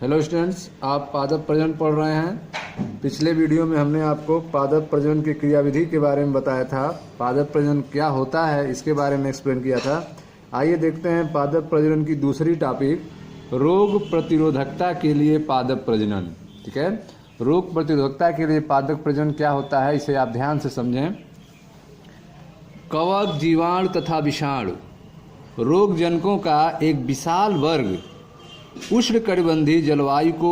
Hello students, आप पादप प्रजनन पढ़ रहे हैं। पिछले वीडियो में हमने आपको पादप प्रजनन की क्रियाविधि के बारे में बताया था। पादप प्रजनन क्या होता है इसके बारे में एक्सप्लेन किया था। आइए देखते हैं पादप प्रजनन की दूसरी टॉपिक, रोग प्रतिरोधकता के लिए पादप प्रजनन। ठीक है, रोग प्रतिरोधकता के लिए पादप प्रजनन क्या होता है इसे आप ध्यान से समझें। कवक, जीवाणु तथा विषाणु रोगजनकों का एक विशाल वर्ग उष्णकटिबंधीय जलवायु को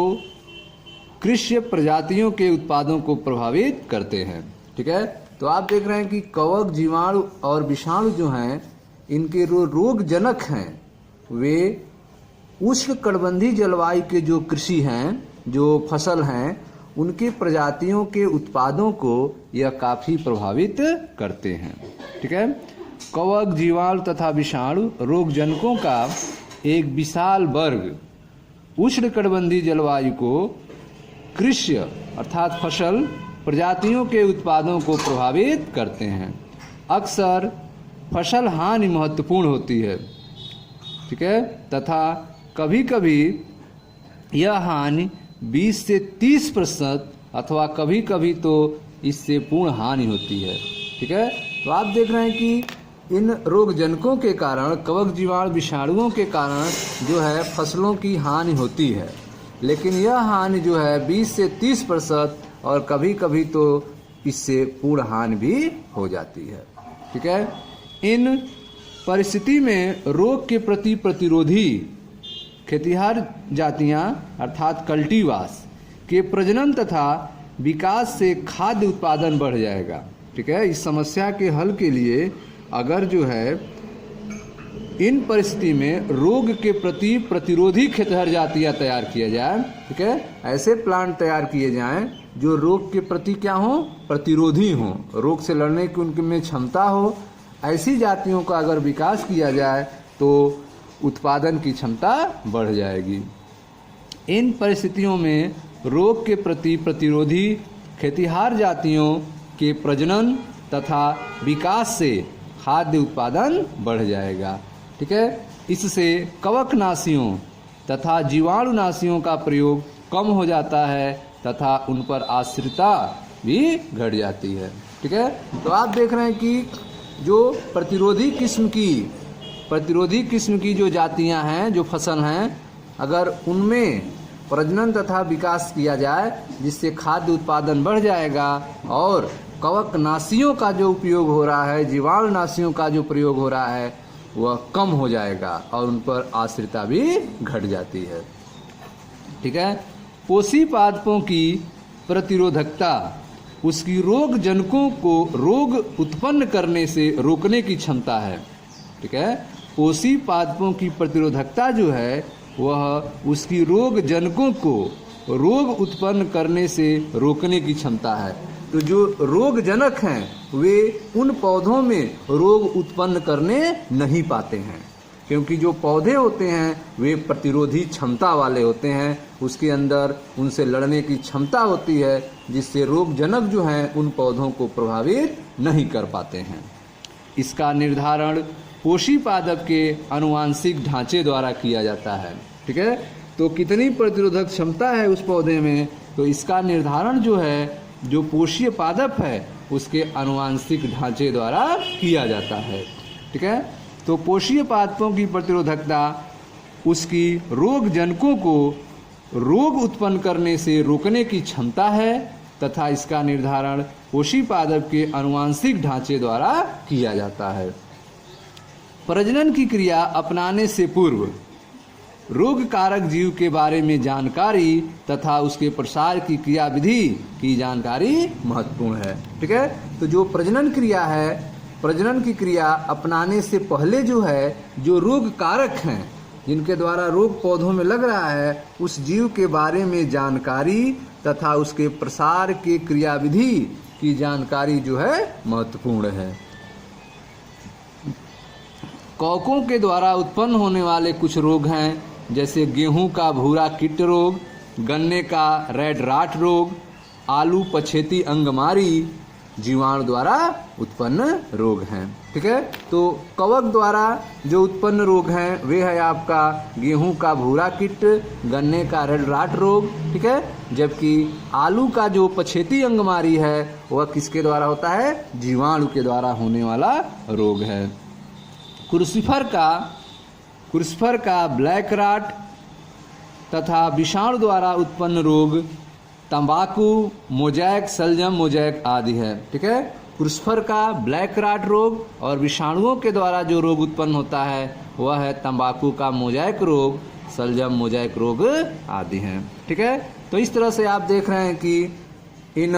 कृषि प्रजातियों के उत्पादों को प्रभावित करते हैं। ठीक है, तो आप देख रहे हैं कि कवक, जीवाणु और विषाणु जो हैं, इनके रोगजनक हैं वे उष्णकटिबंधीय जलवायु के जो कृषि हैं, जो फसल हैं, उनके प्रजातियों के उत्पादों को यह काफ़ी प्रभावित करते हैं। ठीक है, कवक, जीवाणु तथा विषाणु रोगजनकों का एक विशाल वर्ग उष्णकटिबंधीय जलवायु को कृषि अर्थात फसल प्रजातियों के उत्पादों को प्रभावित करते हैं। अक्सर फसल हानि महत्वपूर्ण होती है। ठीक है, तथा कभी कभी यह हानि 20 से 30% अथवा कभी कभी तो इससे पूर्ण हानि होती है। ठीक है, तो आप देख रहे हैं कि इन रोगजनकों के कारण, कवक, जीवाणु, विषाणुओं के कारण जो है फसलों की हानि होती है, लेकिन यह हानि जो है 20 से 30% और कभी कभी तो इससे पूर्ण हानि भी हो जाती है। ठीक है, इन परिस्थिति में रोग के प्रति प्रतिरोधी खेतिहर जातियां अर्थात कल्टीवास के प्रजनन तथा विकास से खाद्य उत्पादन बढ़ जाएगा। ठीक है, इस समस्या के हल के लिए अगर जो है इन परिस्थिति में रोग के प्रति प्रतिरोधी खेतिहर जातियां तैयार किया जाए। ठीक है, ऐसे प्लांट तैयार किए जाएं जो रोग के प्रति क्या हो, प्रतिरोधी हो, रोग से लड़ने की उनमें क्षमता हो। ऐसी जातियों का अगर विकास किया जाए तो उत्पादन की क्षमता बढ़ जाएगी। इन परिस्थितियों में रोग के प्रति प्रतिरोधी खेतिहर जातियों के प्रजनन तथा विकास से खाद्य उत्पादन बढ़ जाएगा। ठीक है, इससे कवकनाशियों तथा जीवाणुनाशियों का प्रयोग कम हो जाता है तथा उन पर आश्रितता भी घट जाती है। ठीक है, तो आप देख रहे हैं कि जो प्रतिरोधी किस्म की जो जातियां हैं, जो फसल हैं, अगर उनमें प्रजनन तथा विकास किया जाए जिससे खाद्य उत्पादन बढ़ जाएगा और कवकनाशियों का जो उपयोग हो रहा है, जीवाणुनाशियों का जो प्रयोग हो रहा है वह कम हो जाएगा और उन पर आश्रितता भी घट जाती है। ठीक है, पोषी पादपों की प्रतिरोधकता उसकी रोग जनकों को रोग उत्पन्न करने से रोकने की क्षमता है। ठीक है, पोषी पादपों की प्रतिरोधकता जो है वह उसकी रोग जनकों को रोग उत्पन्न करने से रोकने की क्षमता है। तो जो रोग जनक हैं वे उन पौधों में रोग उत्पन्न करने नहीं पाते हैं, क्योंकि जो पौधे होते हैं वे प्रतिरोधी क्षमता वाले होते हैं, उसके अंदर उनसे लड़ने की क्षमता होती है, जिससे रोग जनक जो हैं उन पौधों को प्रभावित नहीं कर पाते हैं। इसका निर्धारण पोषी पादप के आनुवांशिक ढांचे द्वारा किया जाता है। ठीक है, तो कितनी प्रतिरोधक क्षमता है उस पौधे में, तो इसका निर्धारण जो है जो पोषीय पादप है उसके आनुवांशिक ढांचे द्वारा किया जाता है। ठीक है, तो पोषीय पादपों की प्रतिरोधकता उसकी रोग जनकों को रोग उत्पन्न करने से रोकने की क्षमता है तथा इसका निर्धारण पोषी पादप के आनुवांशिक ढांचे द्वारा किया जाता है। प्रजनन की क्रिया अपनाने से पूर्व रोग कारक जीव के बारे में जानकारी तथा उसके प्रसार की क्रियाविधि की जानकारी महत्वपूर्ण है। ठीक है, तो जो प्रजनन क्रिया है, प्रजनन की क्रिया अपनाने से पहले जो है जो रोग कारक हैं जिनके द्वारा रोग पौधों में लग रहा है उस जीव के बारे में जानकारी तथा उसके प्रसार के क्रियाविधि की जानकारी जो है महत्वपूर्ण है। कवकों के द्वारा उत्पन्न होने वाले कुछ रोग हैं, जैसे गेहूं का भूरा कीट रोग, गन्ने का रेड राट रोग, आलू पछेती अंगमारी, जीवाणु द्वारा उत्पन्न रोग हैं। ठीक है, तो कवक द्वारा जो उत्पन्न रोग हैं वे है आपका गेहूं का भूरा कीट, गन्ने का रेड राट रोग। ठीक है, जबकि आलू का जो पछेती अंगमारी है वह किसके द्वारा होता है? जीवाणु के द्वारा होने वाला रोग है। क्रूसिफर का ब्लैक राट तथा विषाणु द्वारा उत्पन्न रोग तंबाकू, मोजैक, सलजम मोजैक आदि है। ठीक है, क्रूसिफर का ब्लैक राट रोग और विषाणुओं के द्वारा जो रोग उत्पन्न होता है वह है तंबाकू का मोजैक रोग, सलजम मोजैक रोग आदि हैं। ठीक है, तो इस तरह से आप देख रहे हैं कि इन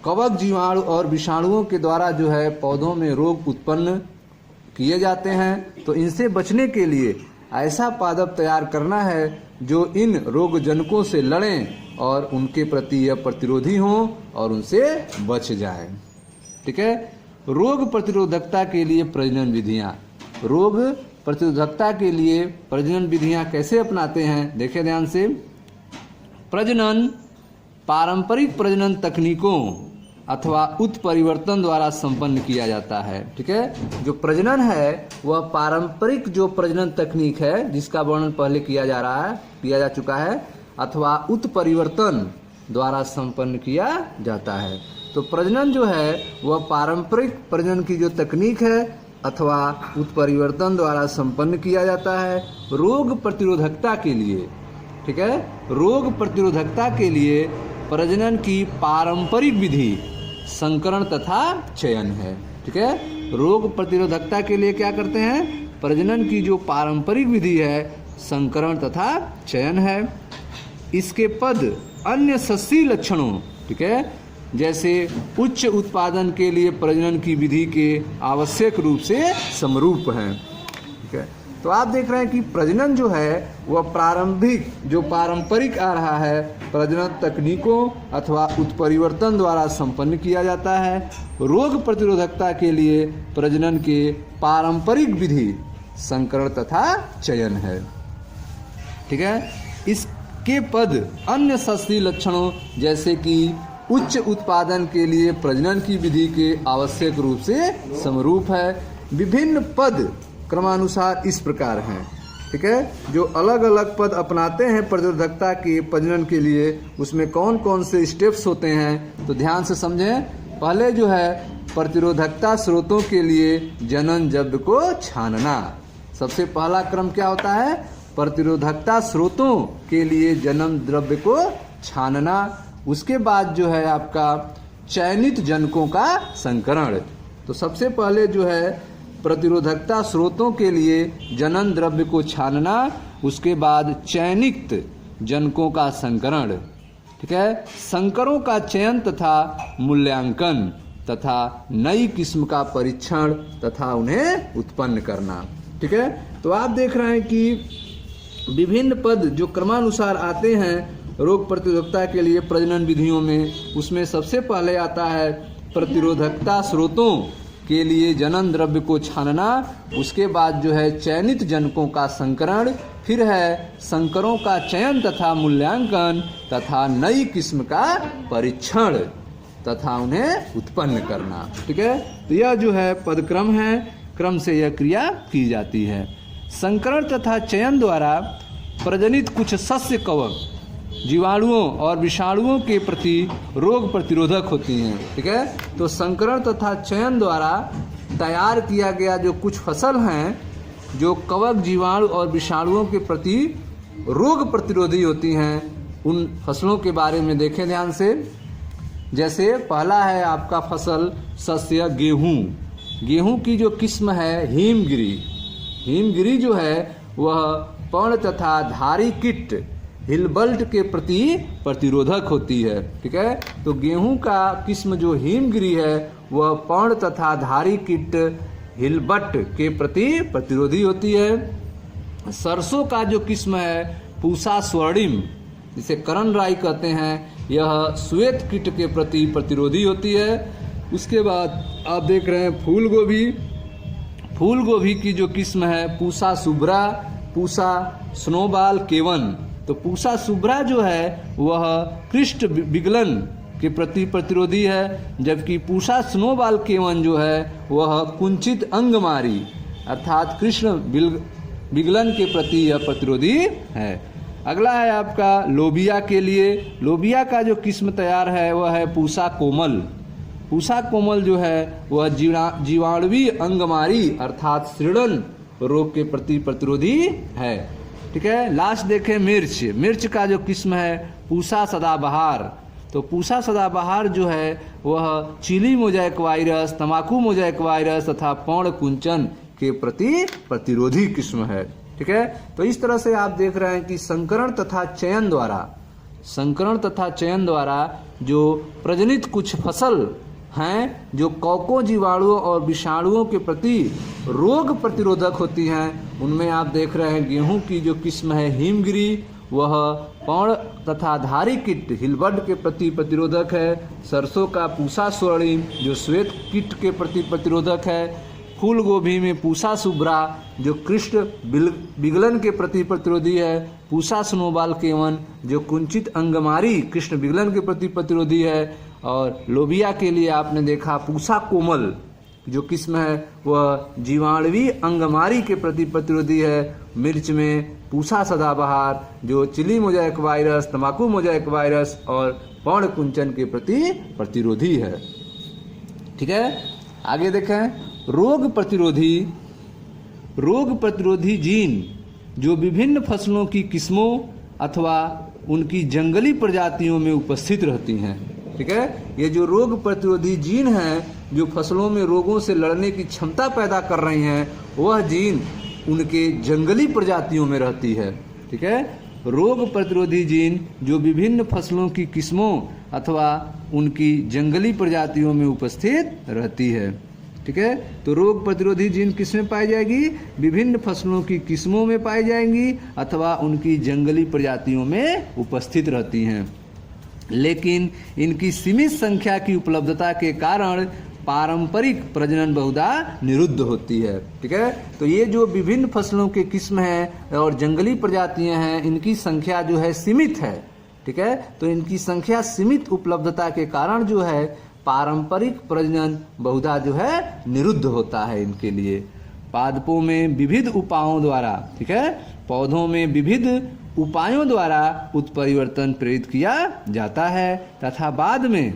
कवक जीवाणु और विषाणुओं के द्वारा जो है पौधों में रोग उत्पन्न किए जाते हैं। तो इनसे बचने के लिए ऐसा पादप तैयार करना है जो इन रोग जनकों से लड़ें और उनके प्रति यह प्रतिरोधी हों और उनसे बच जाएं। ठीक है, रोग प्रतिरोधकता के लिए प्रजनन विधियां। रोग प्रतिरोधकता के लिए प्रजनन विधियां कैसे अपनाते हैं? देखें ध्यान से। प्रजनन पारंपरिक प्रजनन तकनीकों अथवा उत्परिवर्तन द्वारा संपन्न किया जाता है। ठीक है, जो प्रजनन है वह पारंपरिक जो प्रजनन तकनीक है जिसका वर्णन पहले किया जा चुका है, अथवा उत्परिवर्तन द्वारा संपन्न किया जाता है। तो प्रजनन जो है वह पारंपरिक प्रजनन की जो तकनीक है अथवा उत्परिवर्तन द्वारा संपन्न किया जाता है रोग प्रतिरोधकता के लिए। ठीक है, रोग प्रतिरोधकता के लिए प्रजनन की पारंपरिक विधि संकरण तथा चयन है। ठीक है, रोग प्रतिरोधकता के लिए क्या करते हैं? प्रजनन की जो पारंपरिक विधि है संकरण तथा चयन है। इसके पद अन्य सस्ती लक्षणों, ठीक है, जैसे उच्च उत्पादन के लिए प्रजनन की विधि के आवश्यक रूप से समरूप हैं। ठीक है, तो आप देख रहे हैं कि प्रजनन जो है वह प्रारंभिक जो पारंपरिक आ रहा है प्रजनन तकनीकों अथवा उत्परिवर्तन द्वारा संपन्न किया जाता है। रोग प्रतिरोधकता के लिए प्रजनन के पारंपरिक विधि संकरण तथा चयन है। ठीक है, इसके पद अन्य सस्ती लक्षणों जैसे कि उच्च उत्पादन के लिए प्रजनन की विधि के आवश्यक रूप से समरूप है। विभिन्न पद क्रमानुसार इस प्रकार हैं। ठीक है, जो अलग अलग पद अपनाते हैं प्रतिरोधकता के प्रजनन के लिए उसमें कौन कौन से स्टेप्स होते हैं तो ध्यान से समझें। पहले जो है प्रतिरोधकता स्रोतों के लिए जनन द्रव्य को छानना। सबसे पहला क्रम क्या होता है? प्रतिरोधकता स्रोतों के लिए जनन द्रव्य को छानना। उसके बाद जो है आपका चयनित जनकों का संकरण। तो सबसे पहले जो है प्रतिरोधकता स्रोतों के लिए जनन द्रव्य को छानना, उसके बाद चयनित जनकों का संकरण। ठीक है, संकरों का चयन तथा मूल्यांकन तथा नई किस्म का परीक्षण तथा उन्हें उत्पन्न करना। ठीक है, तो आप देख रहे हैं कि विभिन्न पद जो क्रमानुसार आते हैं रोग प्रतिरोधकता के लिए प्रजनन विधियों में, उसमें सबसे पहले आता है प्रतिरोधकता स्रोतों के लिए जनन द्रव्य को छानना। उसके बाद जो है चयनित जनकों का संकरण, फिर है संकरों का चयन तथा मूल्यांकन तथा नई किस्म का परीक्षण तथा उन्हें उत्पन्न करना। ठीक है, तो यह जो है पदक्रम है, क्रम से यह क्रिया की जाती है। संकरण तथा चयन द्वारा प्रजनित कुछ सस्य कवक जीवाणुओं और विषाणुओं के प्रति रोग प्रतिरोधक होती हैं। ठीक है, तो संकरण तथा चयन द्वारा तैयार किया गया जो कुछ फसल हैं जो कवक जीवाणु और विषाणुओं के प्रति रोग प्रतिरोधी होती हैं, उन फसलों के बारे में देखें ध्यान से। जैसे पहला है आपका फसल सस्य गेहूं। गेहूं की जो किस्म है हिमगिरी। हिमगिरी जो है वह पर्ण तथा धारी कीट हिलबल्ट के प्रति प्रतिरोधक होती है। ठीक है, तो गेहूं का किस्म जो हिमगिरी है वह पर्ण तथा धारी कीट हिलबट के प्रति प्रतिरोधी होती है। सरसों का जो किस्म है पूसा स्वर्णिम, जिसे करण राई कहते हैं, यह श्वेत कीट के प्रति प्रतिरोधी होती है। उसके बाद आप देख रहे हैं फूल गोभी। फूल गोभी की जो किस्म है पूसा सुब्रा, पूसा स्नोबॉल केवन। तो पूसा सुब्रा जो है वह कृष्ण विगलन के प्रति प्रतिरोधी है, जबकि पूषा स्नोबॉल केवन जो है वह कुंचित अंगमारी अर्थात कृष्ण विगलन के प्रति यह प्रतिरोधी है। अगला है आपका लोबिया के लिए। लोबिया का जो किस्म तैयार है वह है पूषा कोमल। पूषा कोमल जो है वह जीवाणुवी अंगमारी अर्थात श्रीणन रोग के प्रति प्रतिरोधी है। ठीक है, लास्ट देखें मिर्च। मिर्च का जो किस्म है पूषा सदाबहार। तो पूषा सदाबहार जो है वह चिली मोजाइक वायरस, तंबाकू मोजाइक वायरस तथा पर्ण कुंचन के प्रति प्रतिरोधी किस्म है। ठीक है, तो इस तरह से आप देख रहे हैं कि संकरण तथा चयन द्वारा जो प्रजनित कुछ फसल हैं जो कवकों, जीवाणुओं और विषाणुओं के प्रति रोग प्रतिरोधक होती हैं, उनमें आप देख रहे हैं गेहूं की जो किस्म है हिमगिरी, वह पर्ण तथा धारी कीट हिलबर्ड के प्रति प्रतिरोधक है। सरसों का पूषा स्वर्णिम जो श्वेत कीट के प्रति प्रतिरोधक है। फूल गोभी में पूषा शुभ्रा जो कृष्ण विगलन के प्रति प्रतिरोधी है। पूषा स्नोबॉल केवन जो कुंचित अंगमारी कृष्ण विगलन के प्रति प्रतिरोधी है। और लोबिया के लिए आपने देखा पूषा कोमल जो किस्म है वह जीवाणुवी अंगमारी के प्रति प्रतिरोधी है। मिर्च में पूषा सदाबहार जो चिली मोजाइक वायरस, तंबाकू मोजाइक वायरस और पर्ण कुंचन के प्रति प्रतिरोधी है। ठीक है, आगे देखें रोग प्रतिरोधी जीन जो विभिन्न फसलों की किस्मों अथवा उनकी जंगली प्रजातियों में उपस्थित रहती हैं। ठीक है, ये जो रोग प्रतिरोधी जीन हैं जो फसलों में रोगों से लड़ने की क्षमता पैदा कर रही हैं, वह जीन उनके जंगली प्रजातियों में रहती है। ठीक है, रोग प्रतिरोधी जीन जो विभिन्न फसलों की किस्मों अथवा उनकी जंगली प्रजातियों में उपस्थित रहती है। ठीक है, तो रोग प्रतिरोधी जीन किसमें पाई जाएगी? विभिन्न फसलों की किस्मों में पाई जाएंगी अथवा उनकी जंगली प्रजातियों में उपस्थित रहती हैं, लेकिन इनकी सीमित संख्या की उपलब्धता के कारण पारंपरिक प्रजनन बहुधा निरुद्ध होती है। ठीक है, तो ये जो विभिन्न फसलों के किस्म हैं और जंगली प्रजातियां हैं, इनकी संख्या जो है सीमित है। ठीक है, तो इनकी संख्या सीमित उपलब्धता के कारण जो है पारंपरिक प्रजनन बहुधा जो है निरुद्ध होता है इनके लिए। पादपों में विविध उपायों द्वारा, ठीक है, पौधों में विविध उपायों द्वारा उत्परिवर्तन प्रेरित किया जाता है तथा बाद में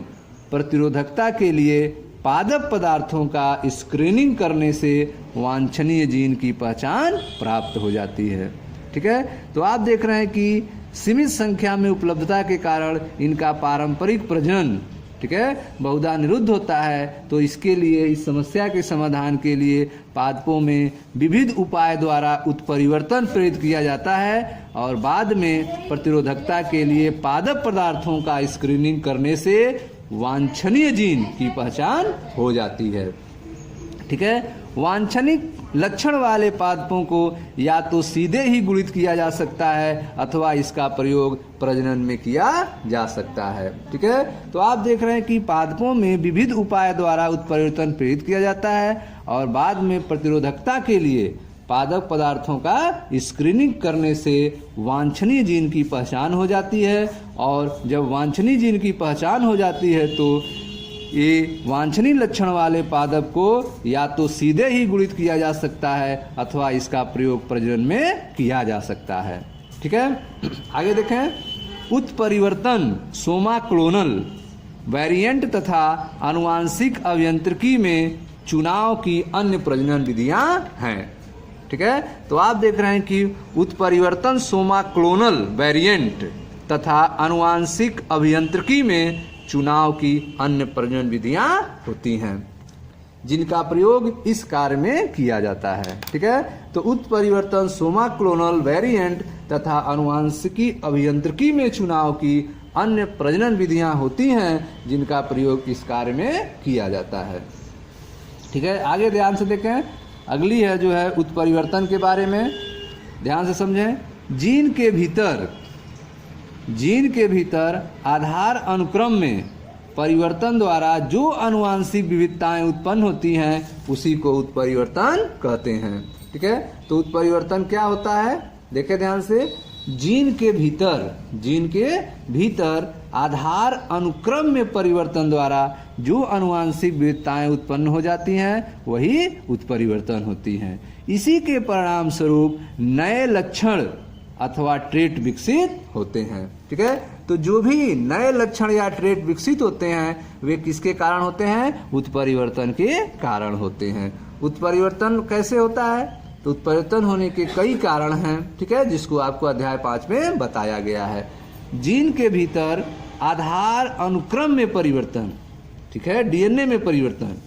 प्रतिरोधकता के लिए पादप पदार्थों का स्क्रीनिंग करने से वांछनीय जीन की पहचान प्राप्त हो जाती है। ठीक है, तो आप देख रहे हैं कि सीमित संख्या में उपलब्धता के कारण इनका पारंपरिक प्रजनन, ठीक है, बहुधा निरुद्ध होता है। तो इसके लिए, इस समस्या के समाधान के लिए पादपों में विविध उपाय द्वारा उत्परिवर्तन प्रेरित किया जाता है और बाद में प्रतिरोधकता के लिए पादप पदार्थों का स्क्रीनिंग करने से वांछनीय जीन की पहचान हो जाती है। ठीक है, वांछनिक लक्षण वाले पादपों को या तो सीधे ही गुणित किया जा सकता है अथवा इसका प्रयोग प्रजनन में किया जा सकता है। ठीक है, तो आप देख रहे हैं कि पादपों में विविध उपाय द्वारा उत्परिवर्तन प्रेरित किया जाता है और बाद में प्रतिरोधकता के लिए पादप पदार्थों का स्क्रीनिंग करने से वांछनीय जीन की पहचान हो जाती है। और जब वांछनीय जीन की पहचान हो जाती है तो ये वांछनीय लक्षण वाले पादप को या तो सीधे ही गुणित किया जा सकता है अथवा इसका प्रयोग प्रजनन में किया जा सकता है। ठीक है, आगे देखें उत्परिवर्तन सोमा क्लोनल वेरिएंट तथा आनुवांशिक अभियांत्रिकी में चुनाव की अन्य प्रजनन विधियां हैं। ठीक है, तो आप देख रहे हैं कि उत्परिवर्तन सोमा क्लोनल वेरिएंट तथा आनुवांशिक अभियांत्रिकी में चुनाव की अन्य प्रजनन विधियां होती हैं जिनका प्रयोग इस कार्य में किया जाता है। ठीक है, तो उत्परिवर्तन सोमा क्लोनल वेरिएंट तथा आनुवांशिकी अभियांत्रिकी में चुनाव की अन्य प्रजनन विधियां होती हैं जिनका प्रयोग इस कार्य में किया जाता है। ठीक है, आगे ध्यान से देखें, अगली है जो है उत्परिवर्तन के बारे में, ध्यान से समझें। जीन के भीतर आधार अनुक्रम में परिवर्तन द्वारा जो आनुवांशिक विविधताएं उत्पन्न होती हैं उसी को उत्परिवर्तन कहते हैं। ठीक है, तो उत्परिवर्तन क्या होता है, देखें ध्यान से। जीन के भीतर आधार अनुक्रम में परिवर्तन द्वारा जो आनुवांशिक विविधताएं उत्पन्न हो जाती हैं वही उत्परिवर्तन होती हैं। इसी के परिणाम स्वरूप नए लक्षण अथवा ट्रेट विकसित होते हैं। ठीक है, तो जो भी नए लक्षण या ट्रेट विकसित होते हैं वे किसके कारण होते हैं? उत्परिवर्तन के कारण होते हैं। उत्परिवर्तन कैसे होता है? तो उत्परिवर्तन होने के कई कारण हैं। ठीक है, जिसको आपको अध्याय 5 में बताया गया है। जीन के भीतर आधार अनुक्रम में परिवर्तन, ठीक है, डीएनए में परिवर्तन,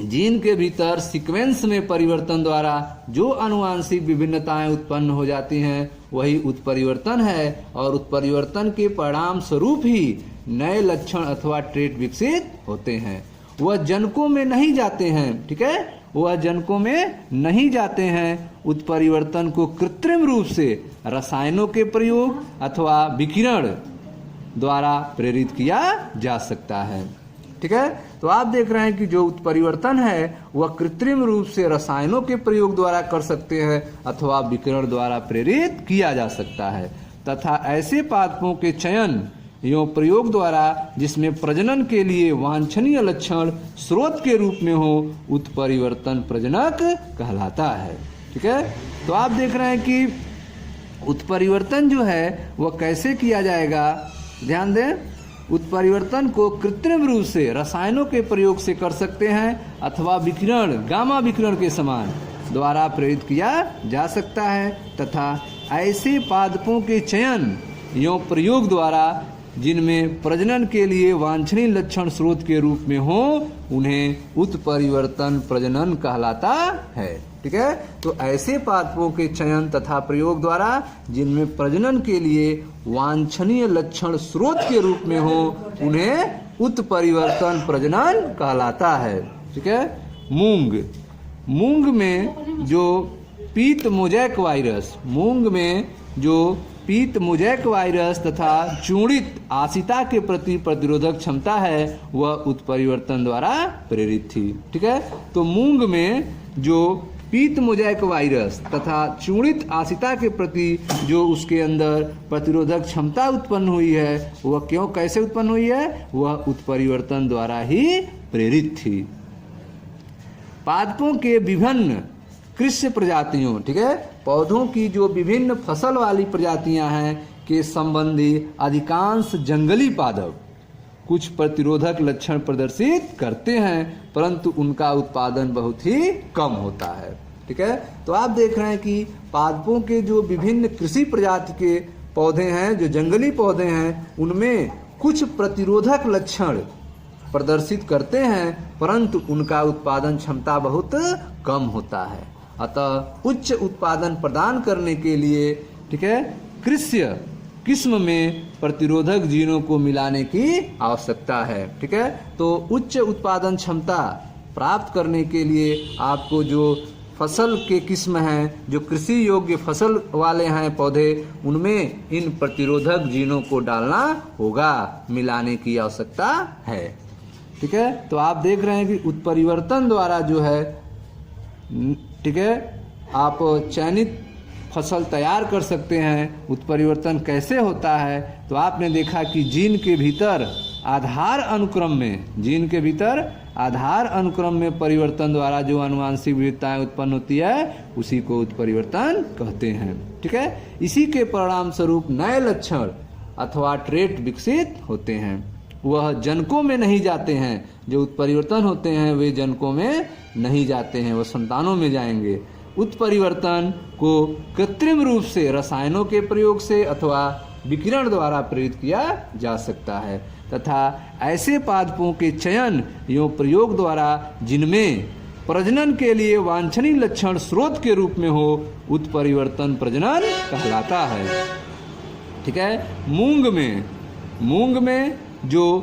जीन के भीतर सीक्वेंस में परिवर्तन द्वारा जो आनुवांशिक विभिन्नताएं उत्पन्न हो जाती हैं वही उत्परिवर्तन है, और उत्परिवर्तन के परिणाम स्वरूप ही नए लक्षण अथवा ट्रेट विकसित होते हैं। वह जनकों में नहीं जाते हैं। ठीक है, वह जनकों में नहीं जाते हैं। उत्परिवर्तन को कृत्रिम रूप से रसायनों के प्रयोग अथवा विकिरण द्वारा प्रेरित किया जा सकता है। ठीक है, तो आप देख रहे हैं कि जो उत्परिवर्तन है वह कृत्रिम रूप से रसायनों के प्रयोग द्वारा कर सकते हैं अथवा विकिरण द्वारा प्रेरित किया जा सकता है, तथा ऐसे पादपों के चयन एवं प्रयोग द्वारा जिसमें प्रजनन के लिए वांछनीय लक्षण स्रोत के रूप में हो उत्परिवर्तन प्रजनक कहलाता है। ठीक है, तो आप देख रहे हैं कि उत्परिवर्तन जो है वह कैसे किया जाएगा। ध्यान दें, उत्परिवर्तन को कृत्रिम रूप से रसायनों के प्रयोग से कर सकते हैं अथवा विकिरण, गामा विकिरण के समान द्वारा प्रेरित किया जा सकता है, तथा ऐसे पादपों के चयन एवं प्रयोग द्वारा जिनमें प्रजनन के लिए वांछनीय लक्षण स्रोत के रूप में हो उन्हें उत्परिवर्तन प्रजनन कहलाता है। ठीक है, तो ऐसे पादपों के चयन तथा प्रयोग द्वारा जिनमें प्रजनन के लिए वांछनीय लक्षण स्रोत के रूप में हो उन्हें उत्परिवर्तन प्रजनन कहलाता है। ठीक है, मूंग में जो पीत मोजैक वायरस तथा चूणित आसिता के प्रति प्रतिरोधक क्षमता है वह उत्परिवर्तन द्वारा प्रेरित थी। ठीक है, तो मूंग में जो पीत मोजैक वायरस तथा चूणित आसिता के प्रति जो उसके अंदर प्रतिरोधक क्षमता उत्पन्न हुई है वह कैसे उत्पन्न हुई है? वह उत्परिवर्तन द्वारा ही प्रेरित थी। पादपों के विभिन्न कृषि प्रजातियों, ठीक है, पौधों की जो विभिन्न फसल वाली प्रजातियां हैं के संबंधी अधिकांश जंगली पादप कुछ प्रतिरोधक लक्षण प्रदर्शित करते हैं, परंतु उनका उत्पादन बहुत ही कम होता है। ठीक है, तो आप देख रहे हैं कि पादपों के जो विभिन्न कृषि प्रजाति के पौधे हैं, जो जंगली पौधे हैं, उनमें कुछ प्रतिरोधक लक्षण प्रदर्शित करते हैं, परंतु उनका उत्पादन क्षमता बहुत कम होता है। अतः उच्च उत्पादन प्रदान करने के लिए, ठीक है, कृषि किस्म में प्रतिरोधक जीनों को मिलाने की आवश्यकता है। ठीक है, तो उच्च उत्पादन क्षमता प्राप्त करने के लिए आपको जो फसल के किस्म हैं, जो कृषि योग्य फसल वाले हैं पौधे, उनमें इन प्रतिरोधक जीनों को डालना होगा, मिलाने की आवश्यकता है। ठीक है, तो आप देख रहे हैं कि उत्परिवर्तन द्वारा जो है, ठीक है, आप चयनित फसल तैयार कर सकते हैं। उत्परिवर्तन कैसे होता है? तो आपने देखा कि जीन के भीतर आधार अनुक्रम में परिवर्तन द्वारा जो आनुवांशिक विविधताएं उत्पन्न होती है उसी को उत्परिवर्तन कहते हैं। ठीक है, इसी के परिणाम स्वरूप नए लक्षण अथवा ट्रेट विकसित होते हैं। वह जनकों में नहीं जाते हैं, जो उत्परिवर्तन होते हैं वे जनकों में नहीं जाते हैं, वह संतानों में जाएंगे। उत्परिवर्तन को कृत्रिम रूप से रसायनों के प्रयोग से अथवा विकिरण द्वारा प्रेरित किया जा सकता है, तथा ऐसे पादपों के चयन एवं प्रयोग द्वारा जिनमें प्रजनन के लिए वांछनीय लक्षण स्रोत के रूप में हो उत्परिवर्तन प्रजनन कहलाता है। ठीक है, मूंग में जो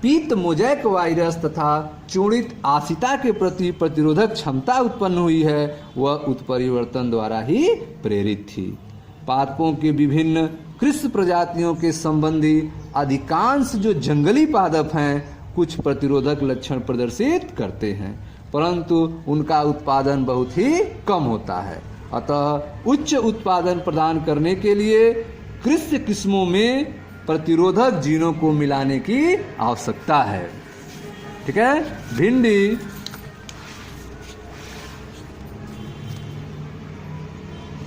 पीत मोजैक वायरस तथा चूणित आसिता के प्रति प्रतिरोधक क्षमता उत्पन्न हुई है वह उत्परिवर्तन द्वारा ही प्रेरित थी। पादपों के विभिन्न कृषि प्रजातियों के संबंधी अधिकांश जो जंगली पादप हैं कुछ प्रतिरोधक लक्षण प्रदर्शित करते हैं, परंतु उनका उत्पादन बहुत ही कम होता है। अतः उच्च उत्पादन प्रदान करने के लिए कृषि किस्मों में प्रतिरोधक जीनों को मिलाने की आवश्यकता है। ठीक है। भिंडी,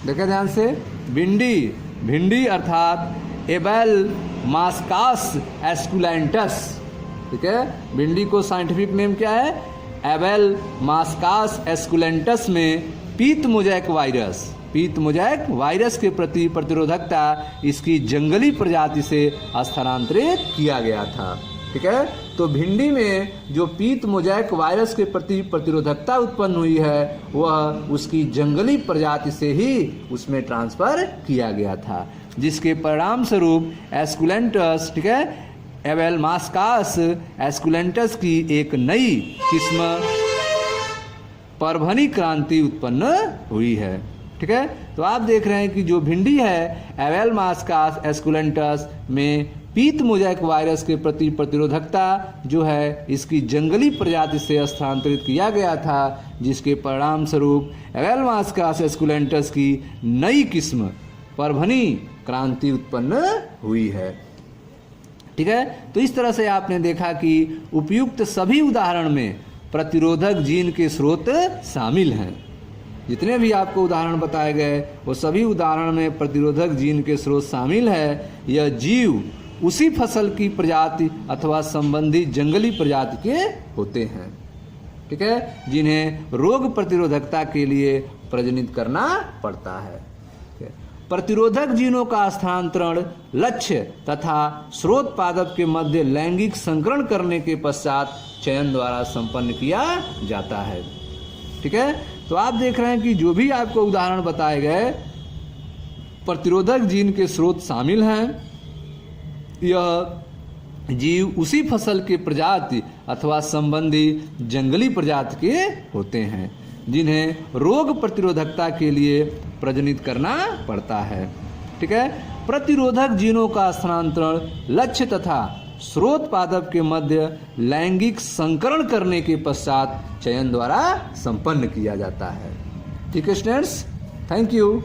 देखिए ध्यान से, भिंडी अर्थात एबेल मास्कास एस्कुलेंटस। ठीक है। भिंडी को साइंटिफिक नेम क्या है? एबेल मास्कास एस्कुलेंटस में पीत मोज़ेक वायरस के प्रति प्रतिरोधकता इसकी जंगली प्रजाति से स्थानांतरित किया गया था। ठीक है। तो भिंडी में जो पीत मोज़ेक वायरस के प्रति प्रतिरोधकता उत्पन्न हुई है वह उसकी जंगली प्रजाति से ही उसमें ट्रांसफर किया गया था, जिसके परिणाम स्वरूप एस्कुलेंटस, ठीक है, एबेल मास्कास एस्कुलेंटस की एक नई किस्म परभनी क्रांति उत्पन्न हुई है। ठीक है। तो आप देख रहे हैं कि जो भिंडी है एबेल मास्कास एस्कुलेंटस में पीत मोज़ेक वायरस के प्रति प्रतिरोधकता जो है इसकी जंगली प्रजाति से स्थानांतरित किया गया था, जिसके परिणाम स्वरूप एबेल मास्कास एस्कुलेंटस की नई किस्म परभनी क्रांति उत्पन्न हुई है। ठीक है। तो इस तरह से आपने देखा कि उपयुक्त सभी उदाहरण में प्रतिरोधक जीन के स्रोत शामिल हैं। जितने भी आपको उदाहरण बताए गए वो सभी उदाहरण में प्रतिरोधक जीन के स्रोत शामिल है। यह जीव उसी फसल की प्रजाति अथवा संबंधी जंगली प्रजाति के होते हैं। ठीक है। जिन्हें रोग प्रतिरोधकता के लिए प्रजनित करना पड़ता है। प्रतिरोधक जीनों का स्थानांतरण लक्ष्य तथा स्रोत पादप के मध्य लैंगिक संकरण करने के पश्चात चयन द्वारा संपन्न किया जाता है। ठीक है। तो आप देख रहे हैं कि जो भी आपको उदाहरण बताए गए प्रतिरोधक जीन के स्रोत शामिल हैं। यह जीव उसी फसल के प्रजाति अथवा संबंधी जंगली प्रजाति के होते हैं, जिन्हें रोग प्रतिरोधकता के लिए प्रजनित करना पड़ता है। ठीक है। प्रतिरोधक जीनों का स्थानांतरण लक्ष्य तथा स्रोत पादप के मध्य लैंगिक संकरण करने के पश्चात चयन द्वारा संपन्न किया जाता है। ठीक है स्टूडेंट्स, थैंक यू।